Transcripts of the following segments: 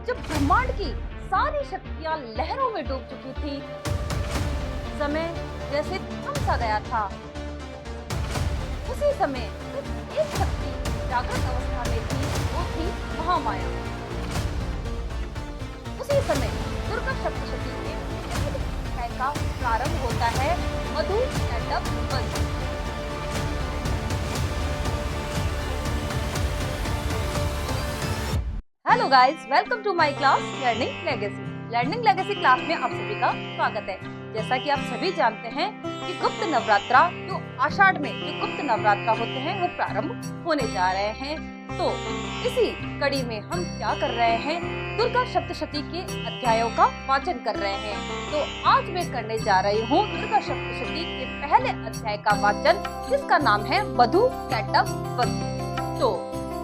जब ब्रह्मांड की सारी शक्तियां लहरों में डूब चुकी थी, समय जैसे थम सा गया था। उसी समय सिर्फ एक शक्ति जागृत अवस्था में थी, वो थी महामाया। उसी समय दुर्गा सप्तशती के पहले अध्याय का प्रारंभ होता है मधु कैटअप वध। Hello guys, welcome to my class Learning Legacy. Learning Legacy class में आप सभी का स्वागत है। जैसा कि आप सभी जानते हैं कि गुप्त नवरात्रा जो आषाढ़ में जो गुप्त नवरात्रा होते हैं वो प्रारंभ होने जा रहे हैं। तो इसी कड़ी में हम क्या कर रहे हैं, दुर्गा सप्तशती के अध्यायों का वाचन कर रहे हैं। तो आज मैं करने जा रही हूँ दुर्गा सप्तशती के पहले अध्याय का वाचन, जिसका नाम है मधु कैटअप वध। तो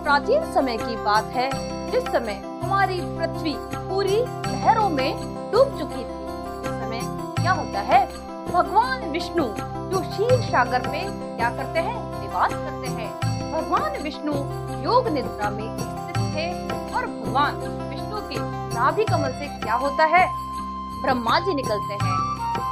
प्राचीन समय की बात है, जिस समय हमारी पृथ्वी पूरी लहरों में डूब चुकी थी। उस समय क्या होता है, भगवान विष्णु जो क्षीर सागर में क्या करते हैं, निवास करते हैं। भगवान विष्णु योग निद्रा में स्थित थे और भगवान विष्णु के नाभि कमल से क्या होता है, ब्रह्मा जी निकलते हैं।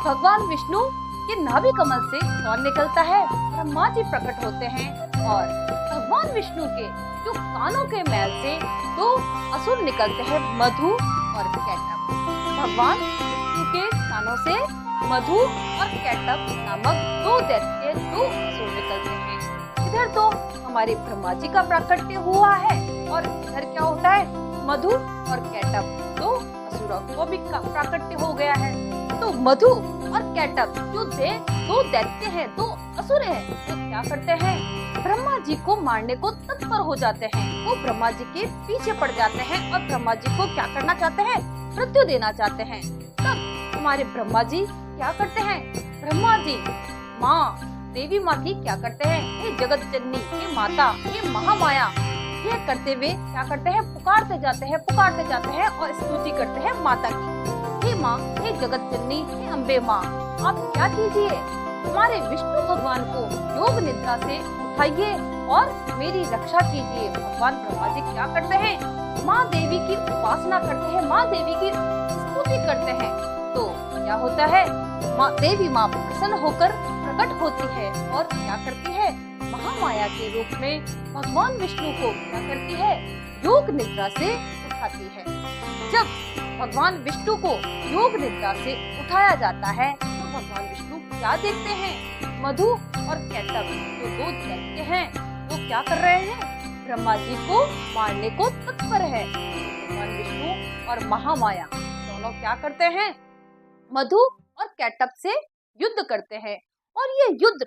भगवान विष्णु के नाभि कमल से कौन निकलता है, ब्रह्मा जी प्रकट होते हैं। और भगवान विष्णु के जो कानों के मैल से दो असुर निकलते हैं, मधु और कैटअप। भगवान विष्णु के कानों से मधु और कैटअप नामक दो दैत्य, दो असुर निकलते हैं। इधर तो हमारे ब्रह्मा जी का प्राकट्य हुआ है और इधर क्या होता है, मधु और कैटअप दो असुरों को भी प्राकट्य हो गया है। तो मधु और कैटअप जो दो दैत्य हैं, दो असुर हैं, वो क्या करते हैं, ब्रह्मा जी को मारने को तत्पर हो जाते हैं। वो ब्रह्मा जी के पीछे पड़ जाते हैं और ब्रह्मा जी को क्या करना चाहते हैं, मृत्यु देना चाहते हैं। तब हमारे ब्रह्मा जी क्या करते हैं, ब्रह्मा जी माँ देवी माँ की क्या करते हैं, हे जगत जननी, हे माता, हे महामाया, ये करते हुए क्या करते हैं, पुकारते जाते हैं और स्तुति करते हैं माता की। हे माँ, हे जगत जननी, हे अम्बे माँ, आप क्या कीजिए, हमारे विष्णु भगवान को योग निद्रा से उठाइए और मेरी रक्षा कीजिए। भगवान ब्रह्मा जी क्या करते हैं, माँ देवी की उपासना करते हैं, माँ देवी की स्तुति करते हैं। तो क्या होता है, माँ देवी माँ प्रसन्न होकर प्रकट होती है और क्या करती है, महामाया के रूप में भगवान विष्णु को क्या करती है, योग निद्रा से उठाती है। जब भगवान विष्णु को योग निद्रा से उठाया जाता है तो भगवान विष्णु क्या देखते हैं, मधु और कैटअप जो दो दैत्य हैं वो क्या कर रहे हैं, ब्रह्मा जी को मारने को तत्पर है। भगवान विष्णु और महामाया दोनों क्या करते हैं, मधु और कैटअप से युद्ध करते हैं और ये युद्ध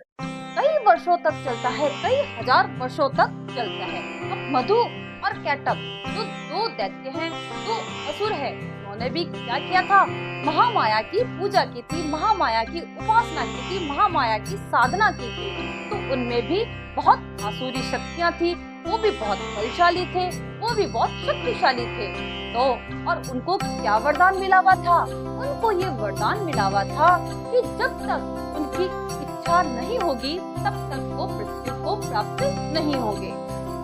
कई वर्षों तक चलता है, कई हजार वर्षों तक चलता है। अब मधु और कैटअप जो दो दैत्य हैं, दो असुर हैं, उन्होंने भी क्या किया था, महामाया की पूजा की थी, महामाया की उपासना की थी, महामाया की साधना की थी। तो उनमें भी बहुत आसुरी शक्तियाँ थी, वो भी बहुत बलशाली थे, वो भी बहुत शक्तिशाली थे। तो और उनको क्या वरदान मिला हुआ था, उनको ये वरदान मिला हुआ था कि जब तक उनकी इच्छा नहीं होगी तब तक वो मृत्यु को प्राप्त नहीं होंगे।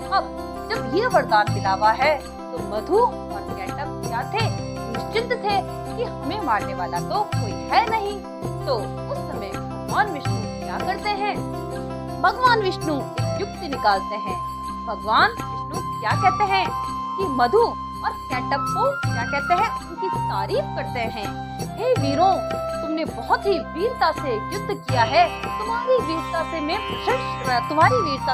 अब जब ये वरदान मिला हुआ है तो मधु और कैटअप क्या थे, निश्चिंत थे कि हमें मारने वाला तो कोई है नहीं। तो उस समय भगवान विष्णु क्या करते हैं, भगवान विष्णु एक युक्ति निकालते हैं। भगवान विष्णु क्या कहते हैं कि मधु और कैटअप को क्या कहते हैं, उनकी तारीफ करते हैं। हे वीरों, तुमने बहुत ही वीरता से युद्ध किया है, तुम्हारी वीरता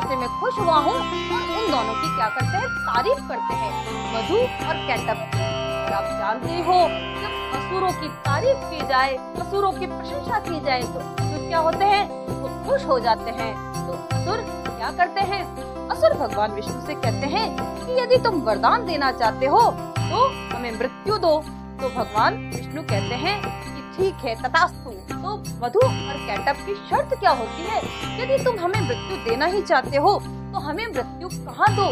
से मैं खुश हुआ हूँ। और उन दोनों की क्या करते हैं, तारीफ करते हैं, मधु और कैटअप की। और आप जानते हो, जब असुरों की तारीफ की जाए, असुरों की प्रशंसा की जाए तो असुर क्या होते हैं, वो खुश हो जाते हैं। तो असुर क्या करते हैं, असुर भगवान विष्णु से कहते हैं कि यदि तुम वरदान देना चाहते हो तो हमें मृत्यु दो। तो भगवान विष्णु कहते हैं कि ठीक है, तथास्तु। तो मधु और कैटअप की शर्त क्या होती है, यदि तुम हमें मृत्यु देना ही चाहते हो तो हमें मृत्यु कहाँ दो,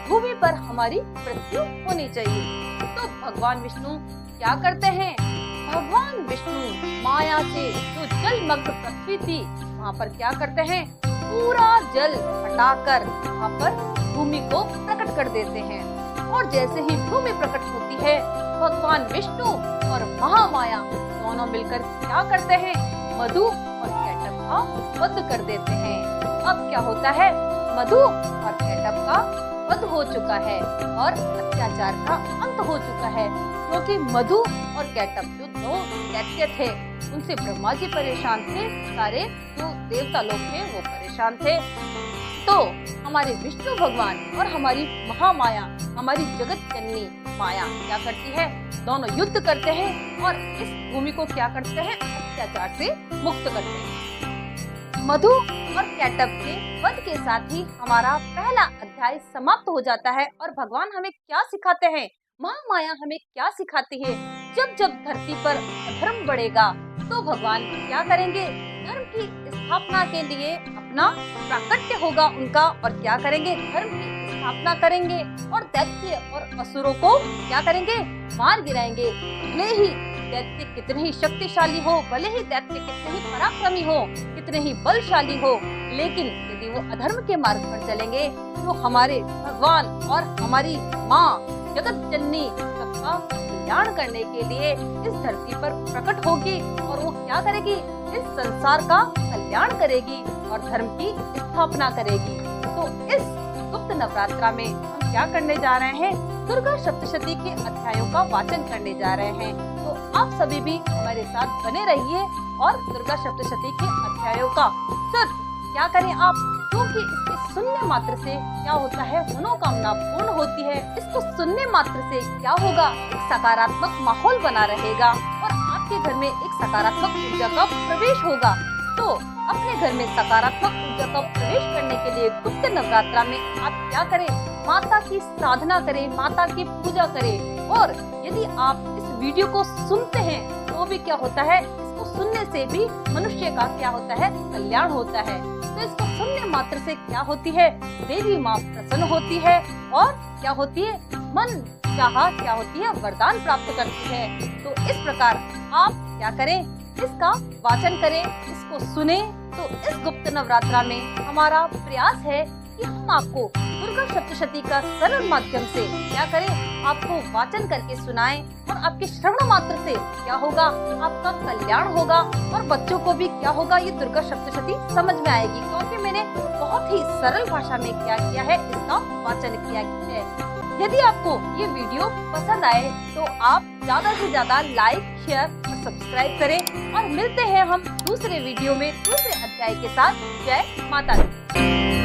भूमि पर हमारी मृत्यु होनी चाहिए। तो भगवान विष्णु क्या करते हैं, भगवान विष्णु माया से जो जलमग्न पृथ्वी थी वहाँ पर क्या करते हैं, पूरा जल हटाकर वहाँ पर भूमि को प्रकट कर देते हैं। और जैसे ही भूमि प्रकट होती है भगवान विष्णु और महामाया दोनों मिलकर क्या करते हैं, मधु और कैटभ का वध कर देते हैं। अब क्या होता है, मधु और कैटभ का वध हो चुका है और अत्याचार का अंत हो चुका है, क्योंकि मधु और कैटभ जो दो दैत्य थे उनसे ब्रह्मा जी परेशान थे, सारे जो देवता लोग थे वो परेशान थे। तो हमारे विष्णु भगवान और हमारी महामाया, हमारी जगत जननी माया क्या करती है, दोनों युद्ध करते हैं और इस भूमि को क्या करते हैं, अत्याचार से मुक्त करते हैं। मधु और कैटभ के वध के साथ ही हमारा पहला अध्याय समाप्त हो जाता है। और भगवान हमें क्या सिखाते हैं, महामाया हमें क्या सिखाती है, जब जब धरती पर अधर्म बढ़ेगा तो भगवान क्या करेंगे, धर्म की स्थापना के लिए अपना प्राकट्य होगा उनका, और क्या करेंगे, धर्म की स्थापना करेंगे और दैत्य और असुरों को क्या करेंगे, मार गिराएंगे। भले ही दैत्य कितने ही शक्तिशाली हो, भले ही दैत्य कितने ही पराक्रमी हो, कितने ही बलशाली हो, लेकिन यदि वो अधर्म के मार्ग पर चलेंगे तो हमारे भगवान और हमारी माँ जगत जननी सबका कल्याण करने के लिए इस धरती पर प्रकट होगी और वो क्या करेगी, इस संसार का कल्याण करेगी और धर्म की स्थापना करेगी। तो इस गुप्त नवरात्रा में हम क्या करने जा रहे हैं, दुर्गा सप्तशती के अध्यायों का वाचन करने जा रहे हैं। तो आप सभी भी हमारे साथ बने रहिए और दुर्गा सप्तशती के अध्यायों का सिर्फ क्या करें आप, क्योंकि इसके सुनने मात्र से क्या होता है, मनोकामना पूर्ण होती है। इसको सुनने मात्र से क्या होगा, एक सकारात्मक माहौल बना रहेगा और आपके घर में एक सकारात्मक ऊर्जा का प्रवेश होगा। तो अपने घर में सकारात्मक ऊर्जा का प्रवेश करने के लिए गुप्त नवरात्रा में आप क्या करें, माता की साधना करें, माता की पूजा करें। और यदि आप इस वीडियो को सुनते हैं तो भी क्या होता है, इसको सुनने से भी मनुष्य का क्या होता है, कल्याण होता है। तो इसको सुनने मात्र से क्या होती है, देवी माँ प्रसन्न होती है और क्या होती है, मन चाहा क्या होती है, वरदान प्राप्त करती है। तो इस प्रकार आप क्या करें, इसका वाचन करें, इसको सुने। तो इस गुप्त नवरात्रा में हमारा प्रयास है कि हम आपको दुर्गा सप्तशती का सरल माध्यम से क्या करें, आपको वाचन करके सुनाएं और आपके श्रवण मात्र से क्या होगा, आपका कल्याण होगा और बच्चों को भी क्या होगा, ये दुर्गा सप्तशती समझ में आएगी, क्योंकि मैंने बहुत ही सरल भाषा में क्या किया है, इसका वाचन किया है। यदि आपको ये वीडियो पसंद आए तो आप ज्यादा से ज्यादा लाइक, शेयर और सब्सक्राइब करें और मिलते हैं हम दूसरे वीडियो में दूसरे अध्याय के साथ। जय माता दी।